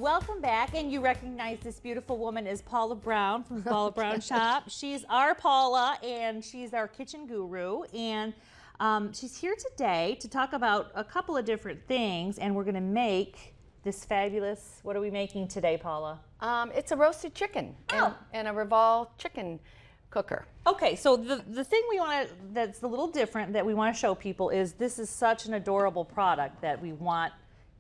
welcome back, and you recognize this beautiful woman as Paula Brown from the Paula Brown Shop. She's our Paula, and she's our kitchen guru, and she's here today to talk about a couple of different things, and we're going to make this fabulous, what are we making today, Paula? It's a roasted chicken and a Revolve chicken cooker. Okay, so the thing we want to, that's a little different that we want to show people is this is such an adorable product that we want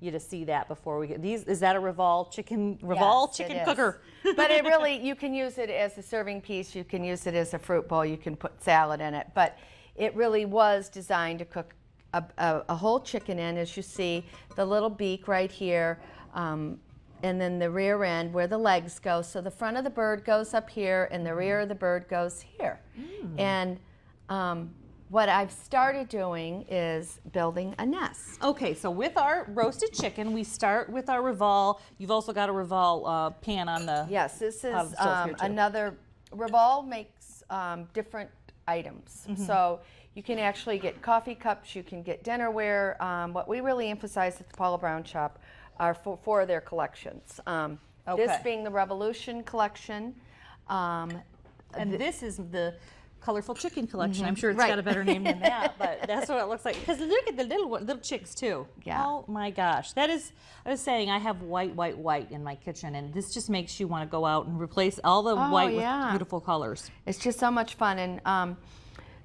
you to see that before we get these. Is that a Revolve chicken cooker? But it really, you can use it as a serving piece, you can use it as a fruit bowl, you can put salad in it, but it really was designed to cook a whole chicken in, as you see, the little beak right here, and then the rear end where the legs go. So the front of the bird goes up here and the rear of the bird goes here. And what I've started doing is building a nest. Okay, so with our roasted chicken, we start with our Revolve. You've also got a Revolve pan on the... Yes, this is another... Revolve makes different items. So you can actually get coffee cups, you can get dinnerware. What we really emphasize at the Paula Brown Shop are four of their collections. This being the Revolution collection. And this is the Colorful Chicken Collection. I'm sure it's got a better name than that, but that's what it looks like. Because look at the little chicks too. Yeah. Oh my gosh. That is, I was saying, I have white in my kitchen, and this just makes you want to go out and replace all the white with beautiful colors. It's just so much fun. And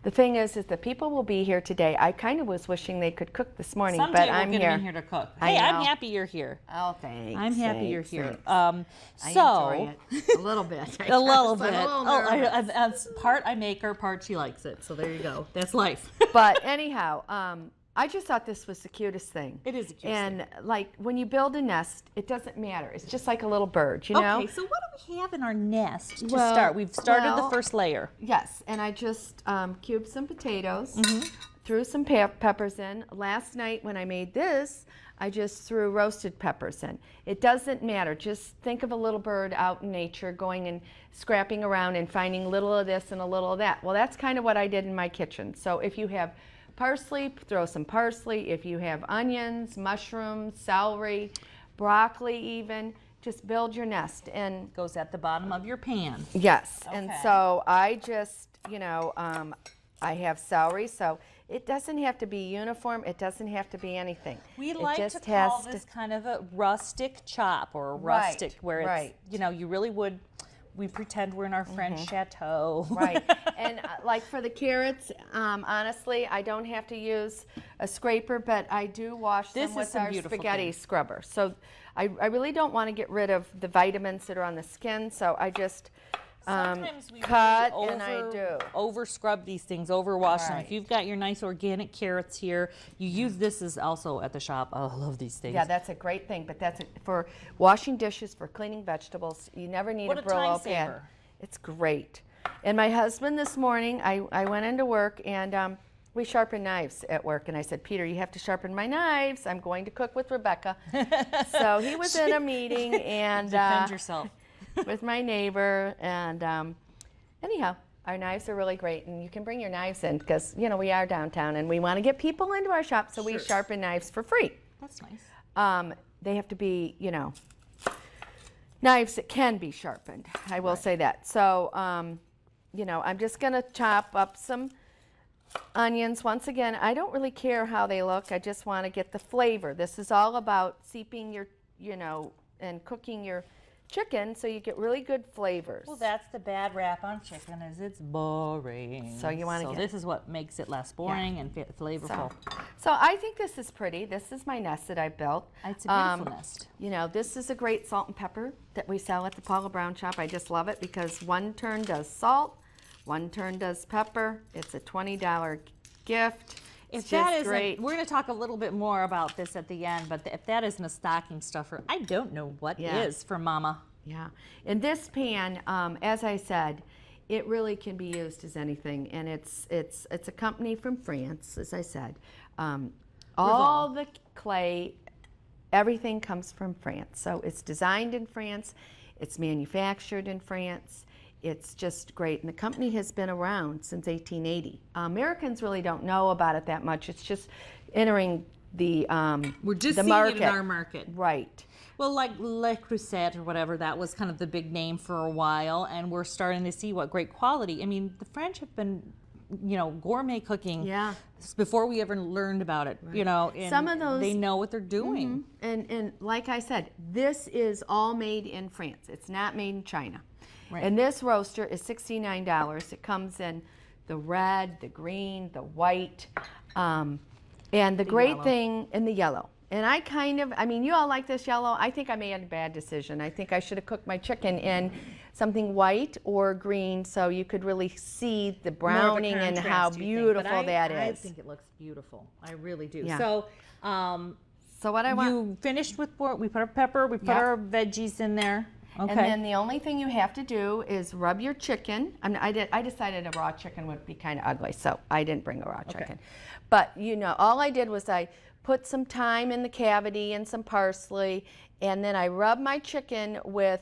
the thing is the people will be here today. I kind of was wishing they could cook this morning, Someday but I'm we're here. Be here to cook. Hey, I'm happy you're here. Oh, thanks. I'm happy you're here. I enjoy it a little bit. A little bit. Part I make her, part she likes it. So there you go. That's life. But anyhow, I just thought this was the cutest thing. It is the cutest thing. thing. And like when you build a nest, it doesn't matter. It's just like a little bird, you know? Okay, so what do we have in our nest to start? We've started the first layer. Yes, and I just cubed some potatoes, threw some peppers in. Last night when I made this, I just threw roasted peppers in. It doesn't matter. Just think of a little bird out in nature going and scrapping around and finding a little of this and a little of that. Well, that's kind of what I did in my kitchen. So if you have parsley, throw some parsley. If you have onions, mushrooms, celery, broccoli even, just build your nest. And goes at the bottom of your pan. Yes, and so I just, you know, I have celery, so it doesn't have to be uniform. It doesn't have to be anything. We like to call this kind of a rustic chop, or a rustic, where it's, you know, you really would, we pretend we're in our French chateau. Right, and like for the carrots, honestly, I don't have to use a scraper, but I do wash them with our spaghetti scrubber. So I really don't want to get rid of the vitamins that are on the skin, so I just sometimes we cut really and I do. Over scrub these things, over wash them. If you've got your nice organic carrots here, you use this as also at the shop. Oh, I love these things. Yeah, that's a great thing, but that's for washing dishes, for cleaning vegetables. You never need a Brillo pan. It's great. And my husband this morning, I went into work and we sharpen knives at work, and I said, Peter, you have to sharpen my knives. I'm going to cook with Rebecca. So he was in a meeting and defend yourself. with my neighbor, and anyhow, our knives are really great, and you can bring your knives in because, you know, we are downtown and we want to get people into our shop, so we sharpen knives for free. That's nice. They have to be, you know, knives that can be sharpened. I will say that. So, you know, I'm just going to chop up some onions. Once again, I don't really care how they look. I just want to get the flavor. This is all about seeping your, you know, and cooking your chicken so you get really good flavors. Well, that's the bad rap on chicken, is it's boring. So you want to this is what makes it less boring and flavorful. So I think this is pretty. This is my nest that I built. It's a beautiful nest. You know, this is a great salt and pepper that we sell at the Paula Brown Shop. I just love it because one turn does salt, one turn does pepper. It's a $20 gift. If that isn't, we're going to talk a little bit more about this at the end, but if that isn't a stocking stuffer, I don't know what is for Mama. Yeah. In this pan, as I said, it really can be used as anything, and it's a company from France, as I said. All the clay, everything comes from France. So it's designed in France, it's manufactured in France. It's just great, and the company has been around since 1880. Americans really don't know about it that much. It's just entering the We're just the seeing market. it in our market. Right. Well, like Le Creuset or whatever, that was kind of the big name for a while, and we're starting to see what great quality. I mean, the French have been, gourmet cooking before we ever learned about it, and some of those, they know what they're doing. And like I said, this is all made in France. It's not made in China. Right. And this roaster is $69. It comes in the red, the green, the white, and the great yellow. thing in the yellow. And I mean, you all like this yellow. I think I made a bad decision. I think I should have cooked my chicken in something white or green so you could really see the browning and how beautiful that is. I think it looks beautiful. I really do. Yeah. So, so what I want... You finished with we put our pepper, we put our veggies in there. Okay. And then the only thing you have to do is rub your chicken. I decided a raw chicken would be kind of ugly, so I didn't bring a raw chicken. But all I did was I put some thyme in the cavity and some parsley, and then I rubbed my chicken with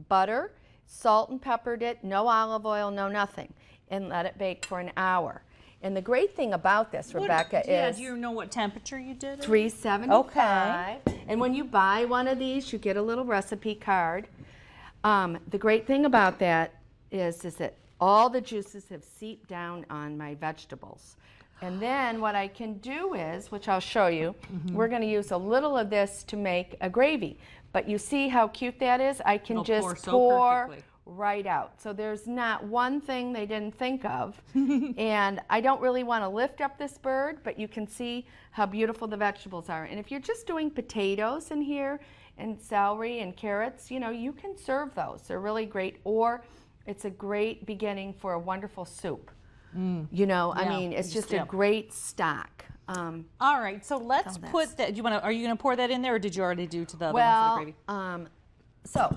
butter, salt and peppered it, no olive oil, no nothing, and let it bake for an hour. And the great thing about this, Rebecca, is... do you know what temperature you did it? 375. Okay. And when you buy one of these, you get a little recipe card. The great thing about that is that all the juices have seeped down on my vegetables. And then what I can do is, which I'll show you, we're going to use a little of this to make a gravy. But you see how cute that is? I can just pour right out. So there's not one thing they didn't think of. And I don't really want to lift up this bird, but you can see how beautiful the vegetables are. And if you're just doing potatoes in here and celery and carrots, you can serve those. They're really great. Or it's a great beginning for a wonderful soup. I mean, it's just a great stock. All right, so let's put that. Are you going to pour that in there, or did you already do to the other one for the gravy?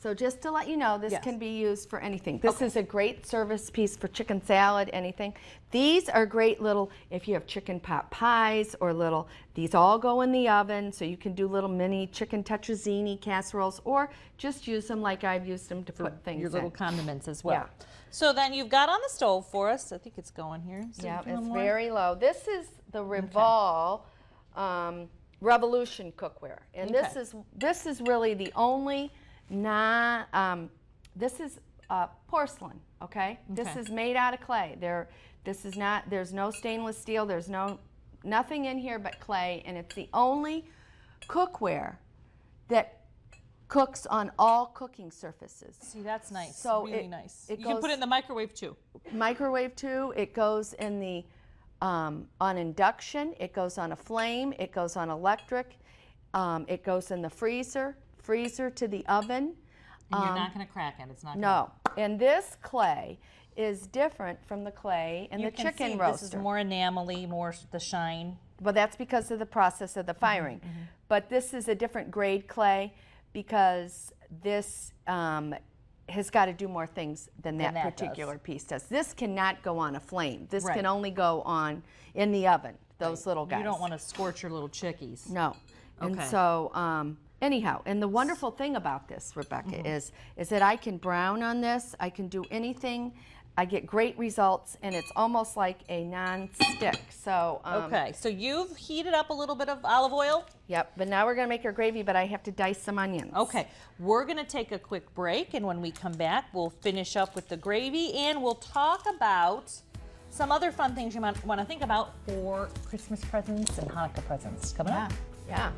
So just to let you know, this can be used for anything. This is a great service piece for chicken salad, anything. These are great little, if you have chicken pot pies or these all go in the oven, so you can do little mini chicken tetrazzini casseroles, or just use them like I've used them to put things in. Your little condiments as well. Yeah. So then you've got on the stove for us, I think it's going here. Yeah, it's very low. This is the Revol Revolution cookware. And this is really the only this is porcelain, okay? This is made out of clay. There's no stainless steel, there's nothing in here but clay, and it's the only cookware that cooks on all cooking surfaces. See, that's nice. So really nice. You can put it in the microwave too. Microwave too. It goes in the on induction. It goes on a flame. It goes on electric. It goes in the freezer to the oven. And you're not going to crack it. It's not. No. And this clay is different from the clay in the chicken roaster. This is more enamel-y, more the shine. Well, that's because of the process of the firing. But this is a different grade clay, because this has got to do more things than that particular piece does. This cannot go on a flame. This can only go on in the oven, those little guys. You don't want to scorch your little chickies. No. And so, anyhow, and the wonderful thing about this, Rebecca, is that I can brown on this. I can do anything. I get great results, and it's almost like a non-stick. So okay, so you've heated up a little bit of olive oil. Yep, but now we're going to make our gravy, but I have to dice some onions. Okay, we're going to take a quick break, and when we come back, we'll finish up with the gravy, and we'll talk about some other fun things you might want to think about for Christmas presents and Hanukkah presents coming up. Yeah.